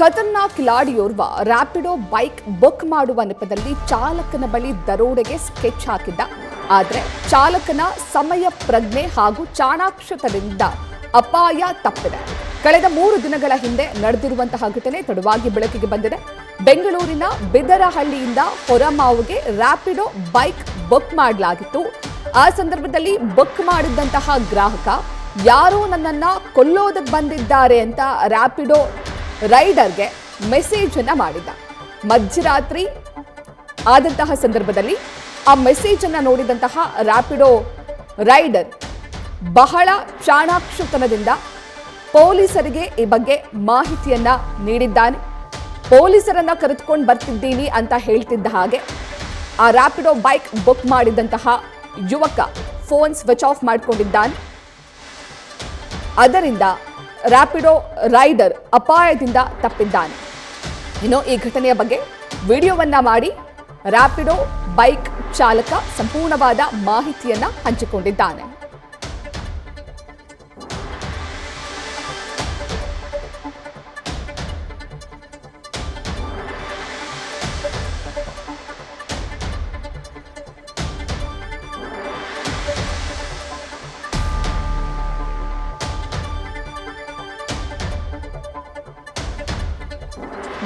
ಖತರ್ನಾಕ್ ಕಿಲಾಡಿಯೋರ್ವ Rapido bike book ಮಾಡುವ ನೆಪದಲ್ಲಿ ಚಾಲಕನ ಬಳಿ ದರೋಡೆಗೆ ಸ್ಕೆಚ್ ಹಾಕಿದ್ದ. ಆದರೆ ಚಾಲಕನ ಸಮಯ ಪ್ರಜ್ಞೆ ಹಾಗೂ ಚಾಣಾಕ್ಷತನದಿಂದ ಅಪಾಯ ತಪ್ಪಿದೆ. ಕಳೆದ 3 ದಿನಗಳ ಹಿಂದೆ ನಡೆದಿರುವಂತಹ ಘಟನೆ ತಡವಾಗಿ ಬೆಳಕಿಗೆ ಬಂದಿದೆ. ಬೆಂಗಳೂರಿನ ಬಿದರಹಳ್ಳಿಯಿಂದ ಹೊರಮಾವುಗೆ ರ್ಯಾಪಿಡೋ ಬೈಕ್ ಬುಕ್ ಮಾಡಲಾಗಿತ್ತು. ಆ ಸಂದರ್ಭದಲ್ಲಿ ಬುಕ್ ಮಾಡಿದ್ದಂತಹ ಗ್ರಾಹಕ ಯಾರೋ ನನ್ನನ್ನ ಕೊಲ್ಲೋದಕ್ಕೆ ಬಂದಿದ್ದಾರೆ ಅಂತ ರ್ಯಾಪಿಡೋ ರೈಡರ್ಗೆ ಮೆಸೇಜ್ ಅನ್ನ ಮಾಡಿದ್ದ. ಮಧ್ಯರಾತ್ರಿ ಆದಂತಹ ಸಂದರ್ಭದಲ್ಲಿ ಆ ಮೆಸೇಜ್ ಅನ್ನ ನೋಡಿದಂತಹ ರ್ಯಾಪಿಡೋ ರೈಡರ್ ಬಹಳ ಚಾಣಾಕ್ಷತನದಿಂದ ಪೊಲೀಸರಿಗೆ ಈ ಬಗ್ಗೆ ಮಾಹಿತಿಯನ್ನ ನೀಡಿದ್ದಾನೆ. ಪೊಲೀಸರನ್ನ ಕರೆದುಕೊಂಡು ಬರ್ತಿದ್ದೀನಿ ಅಂತ ಹೇಳ್ತಿದ್ದ ಹಾಗೆ ಆ ರ್ಯಾಪಿಡೋ ಬೈಕ್ ಬುಕ್ ಮಾಡಿದಂತಹ ಯುವಕ ಫೋನ್ ಸ್ವಿಚ್ ಆಫ್ ಮಾಡಿಕೊಂಡಿದ್ದಾನೆ. ಅದರಿಂದ ರ್ಯಾಪಿಡೋ ರೈಡರ್ ಅಪಾಯದಿಂದ ತಪ್ಪಿದ್ದಾನೆ. ಇನ್ನು ಈ ಘಟನೆಯ ಬಗ್ಗೆ ವಿಡಿಯೋವನ್ನ ಮಾಡಿ ರ್ಯಾಪಿಡೋ ಬೈಕ್ ಚಾಲಕ ಸಂಪೂರ್ಣವಾದ ಮಾಹಿತಿಯನ್ನ ಹಂಚಿಕೊಂಡಿದ್ದಾನೆ.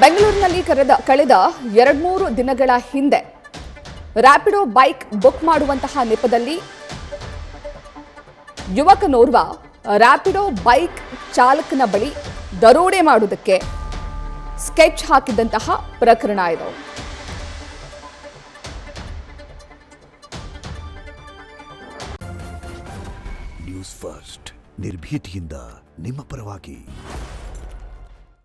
ಬೆಂಗಳೂರಿನಲ್ಲಿ ಕಳೆದ 2-3 ದಿನಗಳ ಹಿಂದೆ ರ್ಯಾಪಿಡೋ ಬೈಕ್ ಬುಕ್ ಮಾಡುವಂತಹ ನೆಪದಲ್ಲಿ ಯುವಕನೋರ್ವ ರ್ಯಾಪಿಡೋ ಬೈಕ್ ಚಾಲಕನ ಬಳಿ ದರೋಡೆ ಮಾಡುವುದಕ್ಕೆ ಸ್ಕೆಚ್ ಹಾಕಿದಂತಹ ಪ್ರಕರಣ ಇದು. ನ್ಯೂಸ್ ಫಸ್ಟ್ ನಿರ್ಭೀತಿಯಿಂದ ನಿಮ್ಮ ಪರವಾಗಿ.